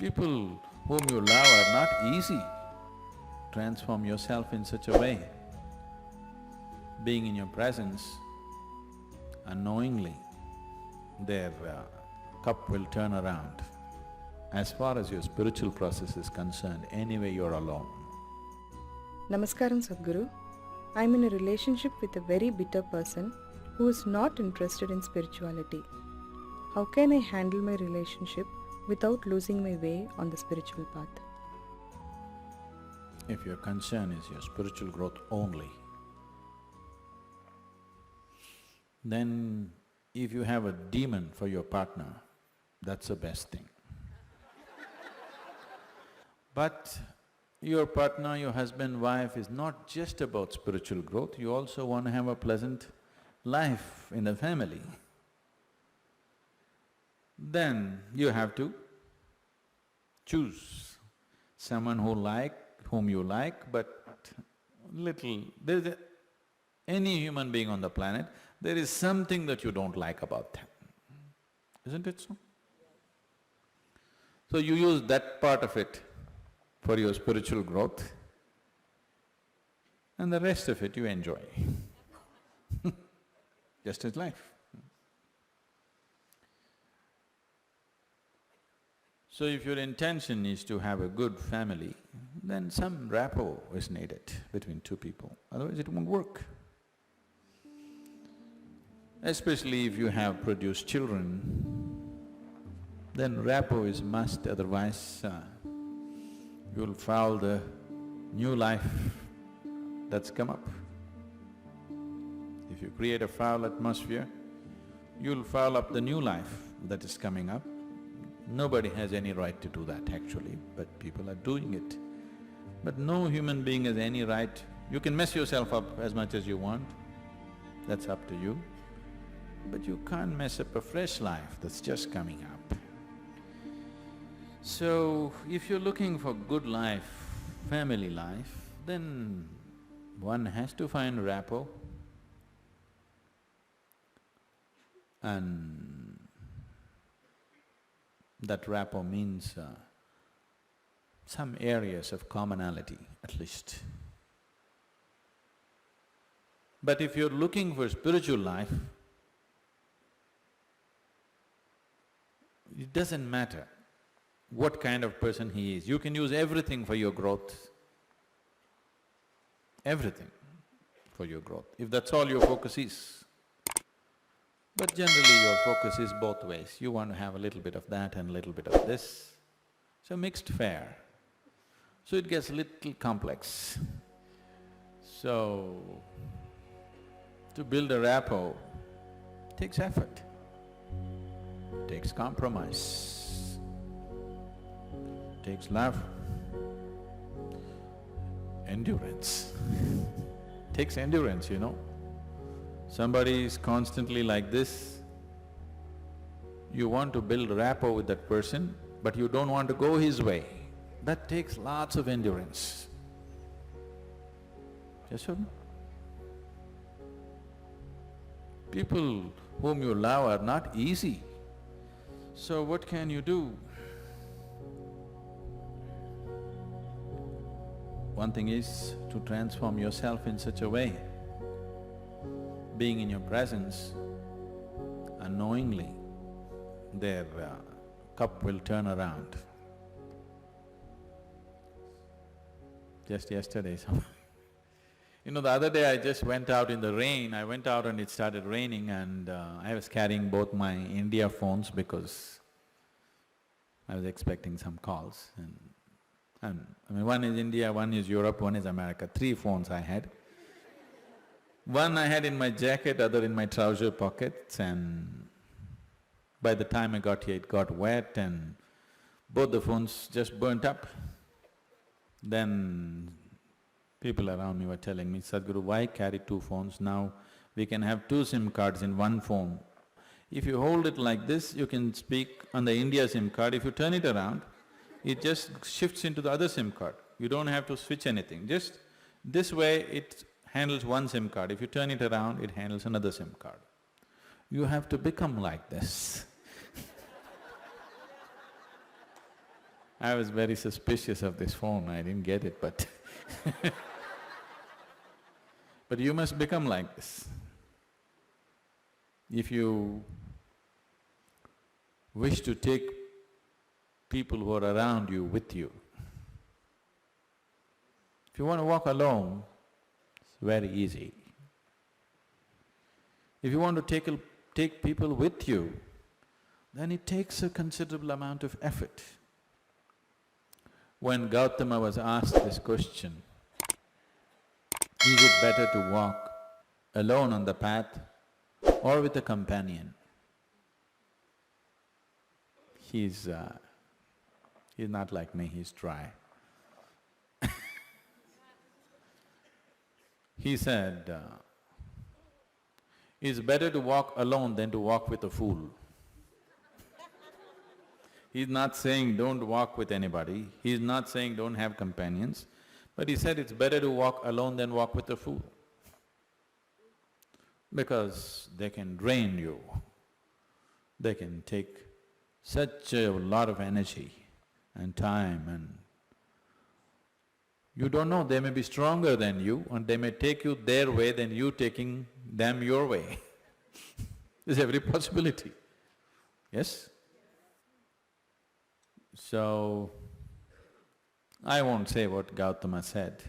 People whom you love are not easy. Transform yourself in such a way. Being in your presence, unknowingly, their cup will turn around. As far as your spiritual process is concerned, anyway you're alone. Namaskaram Sadhguru. I'm in a relationship with a very bitter person who is not interested in spirituality. How can I handle my relationship without losing my way on the spiritual path? If your concern is your spiritual growth only, then if you have a demon for your partner, that's the best thing. But your partner, your husband, wife is not just about spiritual growth, you also want to have a pleasant life in the family. Then you have to choose someone whom you like, but any human being on the planet, there is something that you don't like about them, isn't it so? So you use that part of it for your spiritual growth, and the rest of it you enjoy. Just as life. So if your intention is to have a good family, then some rapport is needed between two people, otherwise it won't work. Especially if you have produced children, then rapport is must, otherwise you'll foul the new life that's come up. If you create a foul atmosphere, you'll foul up the new life that is coming up. Nobody has any right to do that actually, but people are doing it. But no human being has any right… You can mess yourself up as much as you want, that's up to you. But you can't mess up a fresh life that's just coming up. So, if you're looking for good life, family life, then one has to find rapport. And that rapport means some areas of commonality at least. But if you're looking for spiritual life, it doesn't matter what kind of person he is, you can use everything for your growth, everything for your growth, if that's all your focus is. But generally your focus is both ways, you want to have a little bit of that and a little bit of this, so mixed fare. So it gets a little complex. So, to build a rapport takes effort, takes compromise, takes love, endurance. Takes endurance, you know. Somebody is constantly like this, you want to build rapport with that person, but you don't want to go his way. That takes lots of endurance. Yes, sir? People whom you love are not easy. So what can you do? One thing is to transform yourself in such a way, being in your presence, unknowingly, their cup will turn around. Just yesterday, you know, the other day I just went out in the rain, I went out and it started raining and I was carrying both my India phones because I was expecting some calls and I mean, one is India, one is Europe, one is America, 3 phones I had. One I had in my jacket, other in my trouser pockets, and by the time I got here it got wet and both the phones just burnt up. Then people around me were telling me, Sadhguru, why carry 2 phones? Now we can have 2 SIM cards in one phone. If you hold it like this, you can speak on the India SIM card. If you turn it around, it just shifts into the other SIM card. You don't have to switch anything, just this way it handles one SIM card. If you turn it around, it handles another SIM card. You have to become like this. I was very suspicious of this phone, I didn't get it, but but you must become like this. If you wish to take people who are around you with you, if you want to walk alone, it's very easy. If you want to take people with you, then it takes a considerable amount of effort. When Gautama was asked this question, is it better to walk alone on the path or with a companion? He's not like me, he's dry. He said, it's better to walk alone than to walk with a fool. He's not saying don't walk with anybody, he's not saying don't have companions, but he said it's better to walk alone than walk with a fool. Because they can drain you, they can take such a lot of energy and time, and you don't know, they may be stronger than you and they may take you their way than you taking them your way. There's every possibility, yes? So, I won't say what Gautama said.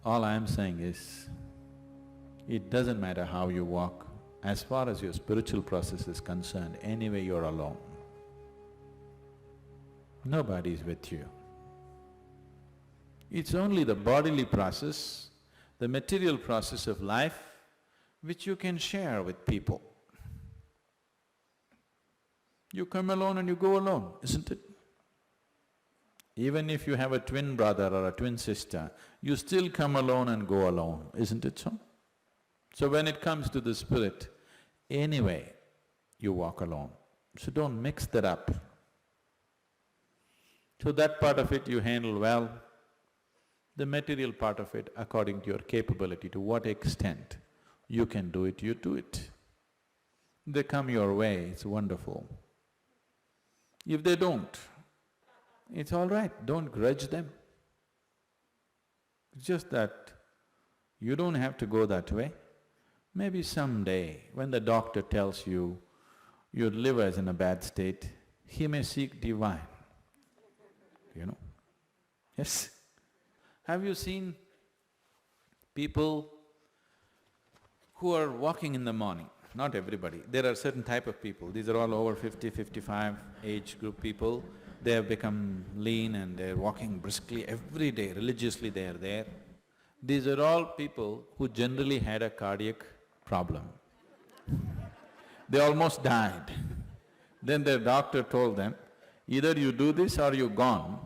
All I am saying is, it doesn't matter how you walk, as far as your spiritual process is concerned, anyway you're alone. Nobody is with you. It's only the bodily process, the material process of life, which you can share with people. You come alone and you go alone, isn't it? Even if you have a twin brother or a twin sister, you still come alone and go alone, isn't it so? So when it comes to the spirit, anyway, you walk alone. So don't mix that up. So that part of it you handle well. The material part of it, according to your capability, to what extent you can do it, you do it. They come your way, it's wonderful. If they don't, it's all right, don't grudge them. It's just that you don't have to go that way. Maybe someday, when the doctor tells you your liver is in a bad state, he may seek divine, you know. Yes? Have you seen people who are walking in the morning? Not everybody, there are certain type of people, these are all over 50, 55 age group people. They have become lean and they're walking briskly every day, religiously they are there. These are all people who generally had a cardiac problem. They almost died. Then their doctor told them, either you do this or you're gone.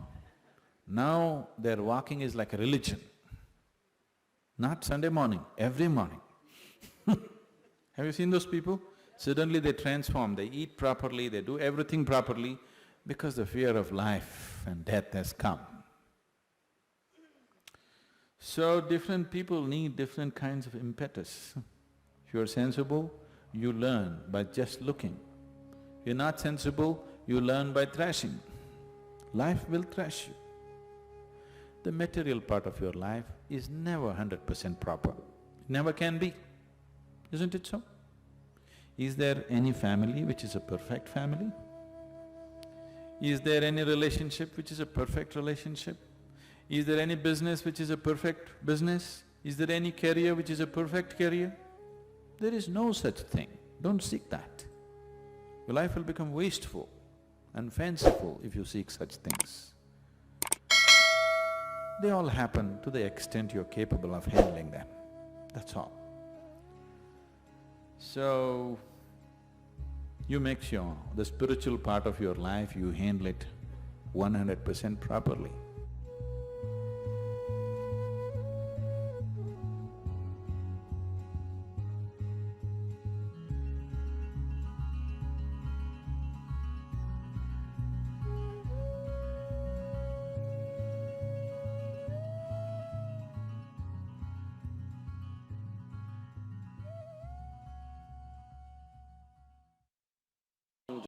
Now their walking is like a religion. Not Sunday morning, every morning. Have you seen those people? Suddenly they transform, they eat properly, they do everything properly because the fear of life and death has come. So different people need different kinds of impetus. If you're sensible, you learn by just looking. If you're not sensible, you learn by thrashing. Life will thrash you. The material part of your life is never 100% proper, it never can be, isn't it so? Is there any family which is a perfect family? Is there any relationship which is a perfect relationship? Is there any business which is a perfect business? Is there any career which is a perfect career? There is no such thing, don't seek that. Your life will become wasteful and fanciful if you seek such things. They all happen to the extent you're capable of handling them, that's all. So, you make sure the spiritual part of your life, you handle it 100% properly.